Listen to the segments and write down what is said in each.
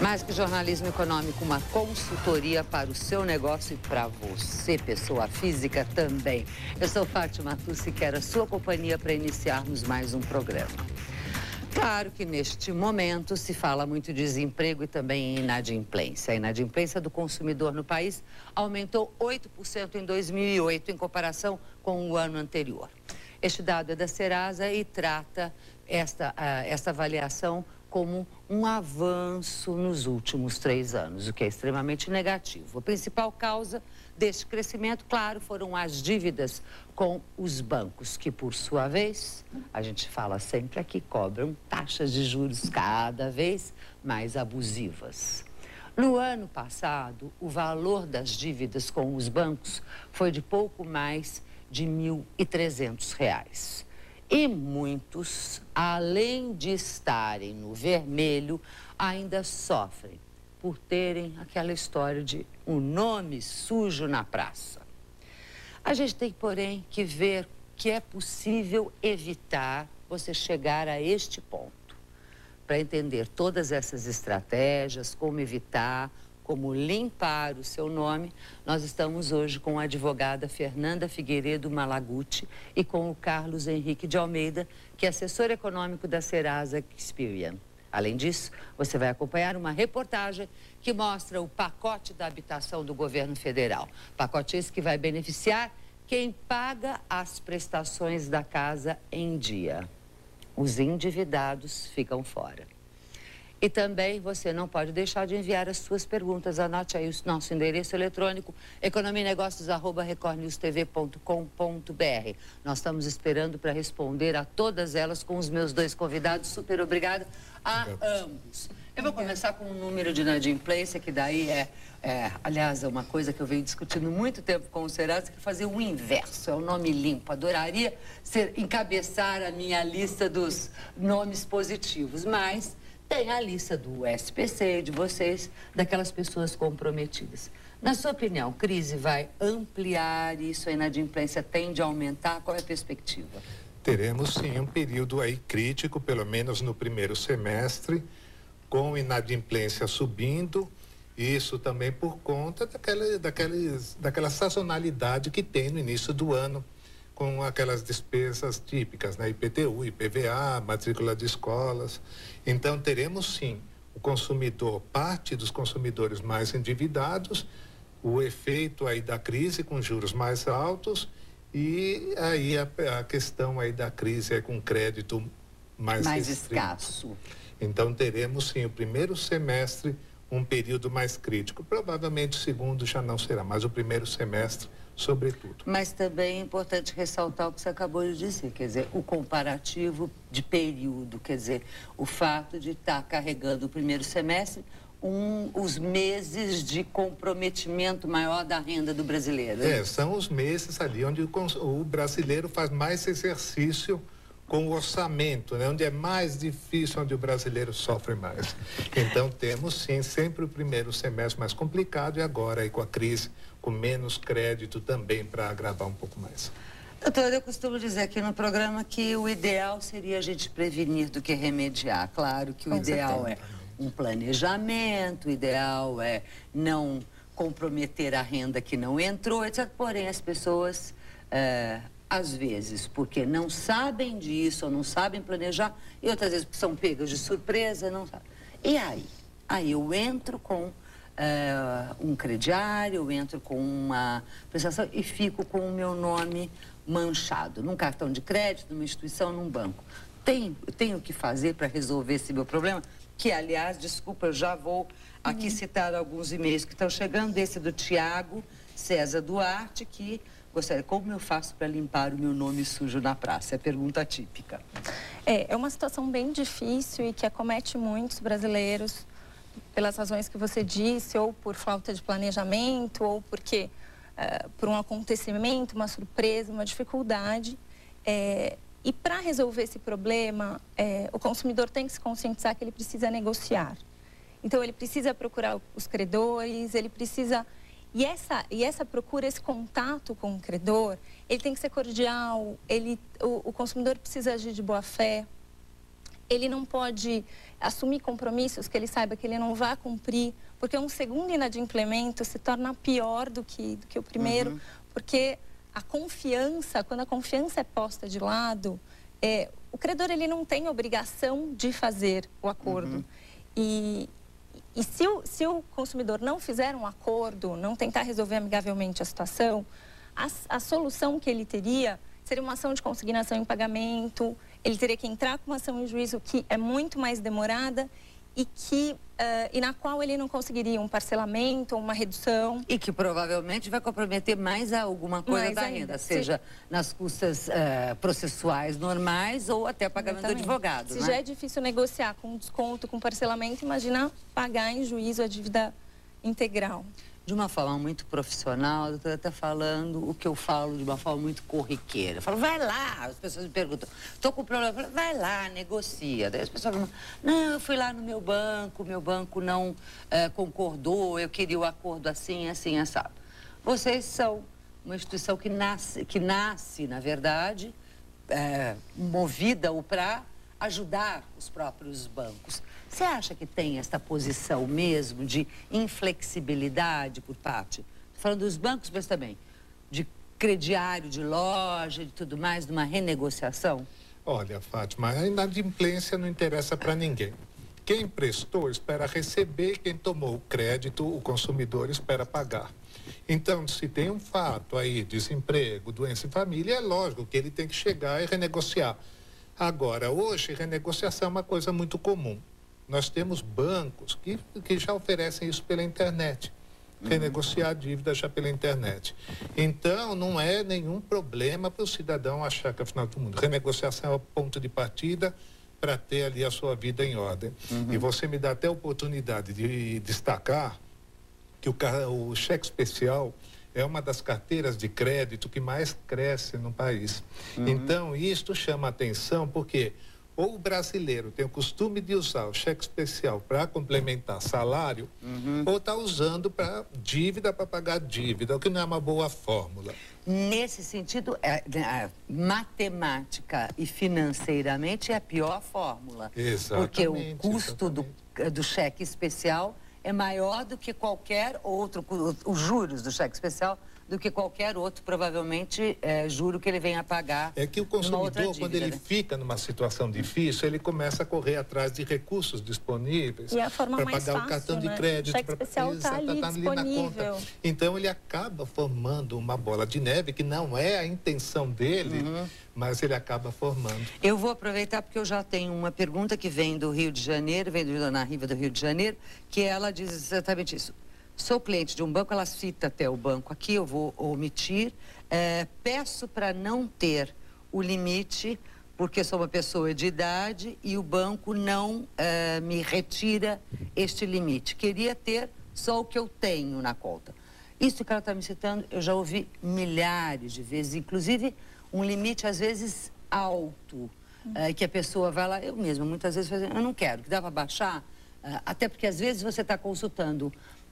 Mais que jornalismo econômico, uma consultoria para o seu negócio e para você, pessoa física, também. Eu sou Fátima Tussi e quero a sua companhia para iniciarmos mais um programa. Claro que neste momento se fala muito de desemprego e também em inadimplência. A inadimplência do consumidor no país aumentou 8% em 2008 em comparação com o ano anterior. Este dado é da Serasa e trata esta avaliação como um avanço nos últimos 3 anos, o que é extremamente negativo. A principal causa deste crescimento, claro, foram as dívidas com os bancos, que por sua vez, a gente fala sempre aqui, cobram taxas de juros cada vez mais abusivas. No ano passado, o valor das dívidas com os bancos foi de pouco mais de R$ 1.300. E muitos, além de estarem no vermelho, ainda sofrem por terem aquela história de um nome sujo na praça. A gente tem, porém, que ver que é possível evitar você chegar a este ponto. Para entender todas essas estratégias, como evitar, como limpar o seu nome, nós estamos hoje com a advogada Fernanda Figueiredo Malaguti e com o Carlos Henrique de Almeida, que é assessor econômico da Serasa Experian. Além disso, você vai acompanhar uma reportagem que mostra o pacote da habitação do governo federal. Pacote esse que vai beneficiar quem paga as prestações da casa em dia. Os endividados ficam fora. E também você não pode deixar de enviar as suas perguntas. Anote aí o nosso endereço eletrônico, economianegocios@recornewstv.com.br. Nós estamos esperando para responder a todas elas com os meus 2 convidados. Super obrigada a ambos. Eu vou começar com o número de inadimplência, que daí aliás, é uma coisa que eu venho discutindo muito tempo com o Serasa, que é fazer o inverso, é o nome limpo. Adoraria encabeçar a minha lista dos nomes positivos, mas tem a lista do SPC, de vocês, daquelas pessoas comprometidas. Na sua opinião, crise vai ampliar isso? A inadimplência tende a aumentar? Qual é a perspectiva? Teremos sim um período aí crítico, pelo menos no primeiro semestre, com inadimplência subindo, isso também por conta daquela sazonalidade que tem no início do ano, com aquelas despesas típicas, né? IPTU, IPVA, matrícula de escolas. Então, teremos sim o consumidor, parte dos consumidores mais endividados, o efeito aí da crise com juros mais altos e aí a questão aí da crise é com crédito mais escasso. Então, teremos sim o primeiro semestre um período mais crítico. Provavelmente o segundo já não será, mas o primeiro semestre sobretudo. Mas também é importante ressaltar o que você acabou de dizer, quer dizer, o comparativo de período, quer dizer, o fato de estar carregando o primeiro semestre os meses de comprometimento maior da renda do brasileiro. São os meses ali onde o brasileiro faz mais exercício com o orçamento, né? Onde é mais difícil, onde o brasileiro sofre mais. Então, temos sim sempre o primeiro semestre mais complicado e agora aí com a crise, com menos crédito também para agravar um pouco mais. Doutora, eu costumo dizer aqui no programa que o ideal seria a gente prevenir do que remediar. Claro que o ideal é um planejamento, o ideal é não comprometer a renda que não entrou, etc. Porém, as pessoas às vezes porque não sabem disso ou não sabem planejar, e outras vezes porque são pegas de surpresa, não sabem. E aí eu entro com um crediário, eu entro com uma prestação e fico com o meu nome manchado, num cartão de crédito, numa instituição, num banco. Tenho que fazer para resolver esse meu problema? Que, aliás, desculpa, eu já vou aqui citar alguns e-mails que estão chegando, desse do Tiago César Duarte, que gostaria, como eu faço para limpar o meu nome sujo na praça? É pergunta típica. É uma situação bem difícil e que acomete muitos brasileiros pelas razões que você disse, ou por falta de planejamento, ou porque por um acontecimento, uma surpresa, uma dificuldade. E para resolver esse problema, o consumidor tem que se conscientizar que ele precisa negociar. Então, ele precisa procurar os credores, ele precisa... E essa procura, esse contato com o credor, ele tem que ser cordial, o consumidor precisa agir de boa fé. ele não pode assumir compromissos que ele saiba que ele não vai cumprir, porque um segundo inadimplemento se torna pior do que o primeiro, porque a confiança, quando a confiança é posta de lado, o credor ele não tem obrigação de fazer o acordo. E se o consumidor não fizer um acordo, não tentar resolver amigavelmente a situação, a solução que ele teria seria uma ação de consignação em pagamento, ele teria que entrar com uma ação em juízo que é muito mais demorada e na qual ele não conseguiria um parcelamento ou uma redução. E que provavelmente vai comprometer mais alguma coisa da renda, seja nas custas processuais normais ou até pagamento do advogado. Se já é difícil negociar com desconto, com parcelamento, imagina pagar em juízo a dívida integral. De uma forma muito profissional, a doutora está falando o que eu falo de uma forma muito corriqueira. Eu falo, vai lá, as pessoas me perguntam, estou com problema, eu falo, vai lá, negocia. Daí as pessoas falam, não, eu fui lá no meu banco não concordou, eu queria o acordo assim, assim, assado. Vocês são uma instituição que nasce na verdade, movida para ajudar os próprios bancos. Você acha que tem essa posição mesmo de inflexibilidade por parte? Estou falando dos bancos, mas também de crediário, de loja, de tudo mais, de uma renegociação? Olha, Fátima, a inadimplência não interessa para ninguém. Quem emprestou espera receber, quem tomou o crédito, o consumidor espera pagar. Então, se tem um fato aí, desemprego, doença em família, é lógico que ele tem que chegar e renegociar. Agora, hoje, renegociação é uma coisa muito comum. Nós temos bancos que já oferecem isso pela internet, renegociar a dívida já pela internet. Então, não é nenhum problema para o cidadão achar que é o final do mundo. Renegociação é o ponto de partida para ter ali a sua vida em ordem. E você me dá até a oportunidade de destacar que o cheque especial é uma das carteiras de crédito que mais cresce no país. Então, isto chama atenção porque ou o brasileiro tem o costume de usar o cheque especial para complementar salário, ou está usando para dívida, para pagar dívida, o que não é uma boa fórmula. Nesse sentido, matemática e financeiramente é a pior fórmula. Exatamente. Porque o custo do cheque especial é maior do que qualquer outro, os juros do cheque especial, do que qualquer outro, provavelmente, juro que ele venha a pagar. É que o consumidor, quando ele fica numa situação difícil, ele começa a correr atrás de recursos disponíveis para pagar o cartão de crédito. O cheque especial está ali disponível. Na conta. Então, ele acaba formando uma bola de neve, que não é a intenção dele, mas ele acaba formando. Eu vou aproveitar porque eu já tenho uma pergunta que vem do Rio de Janeiro, vem do Dona Riva do Rio de Janeiro, que ela diz exatamente isso. Sou cliente de um banco, ela cita até o banco aqui, eu vou omitir. Peço para não ter o limite, porque sou uma pessoa de idade e o banco não me retira este limite. Queria ter só o que eu tenho na conta. Isso que ela está me citando, eu já ouvi milhares de vezes, inclusive um limite às vezes alto, que a pessoa vai lá, eu mesma muitas vezes eu não quero, que dá para baixar, até porque às vezes você está consultando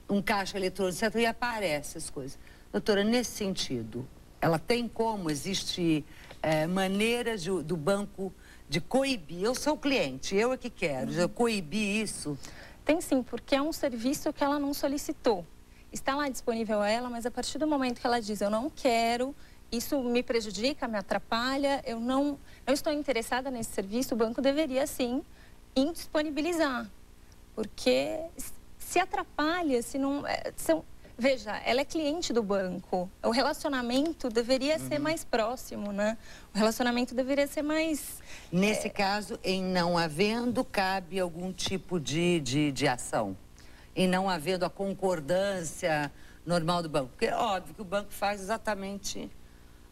um caixa eletrônico, etc., e aparece as coisas. Doutora, nesse sentido, ela tem como? Existe maneiras do banco de coibir? Eu sou o cliente, eu é que quero, eu coibir isso? Tem sim, porque é um serviço que ela não solicitou. Está lá disponível a ela, mas a partir do momento que ela diz, eu não quero, isso me prejudica, me atrapalha, eu não estou interessada nesse serviço, o banco deveria sim indisponibilizar. Porque se atrapalha, se não... Veja, ela é cliente do banco. O relacionamento deveria ser mais próximo, né? O relacionamento deveria ser mais... Nesse caso, em não havendo, cabe algum tipo de ação? Em não havendo a concordância normal do banco? Porque é óbvio que o banco faz exatamente...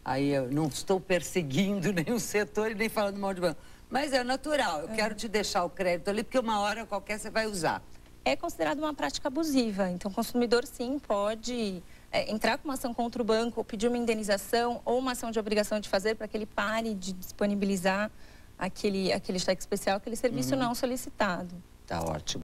Aí eu não estou perseguindo nenhum setor e nem falando mal de banco. Mas é natural, eu quero te deixar o crédito ali, porque uma hora qualquer você vai usar. É considerado uma prática abusiva. Então, o consumidor, sim, pode entrar com uma ação contra o banco, ou pedir uma indenização ou uma ação de obrigação de fazer para que ele pare de disponibilizar aquele cheque especial, aquele serviço não solicitado. Tá ótimo.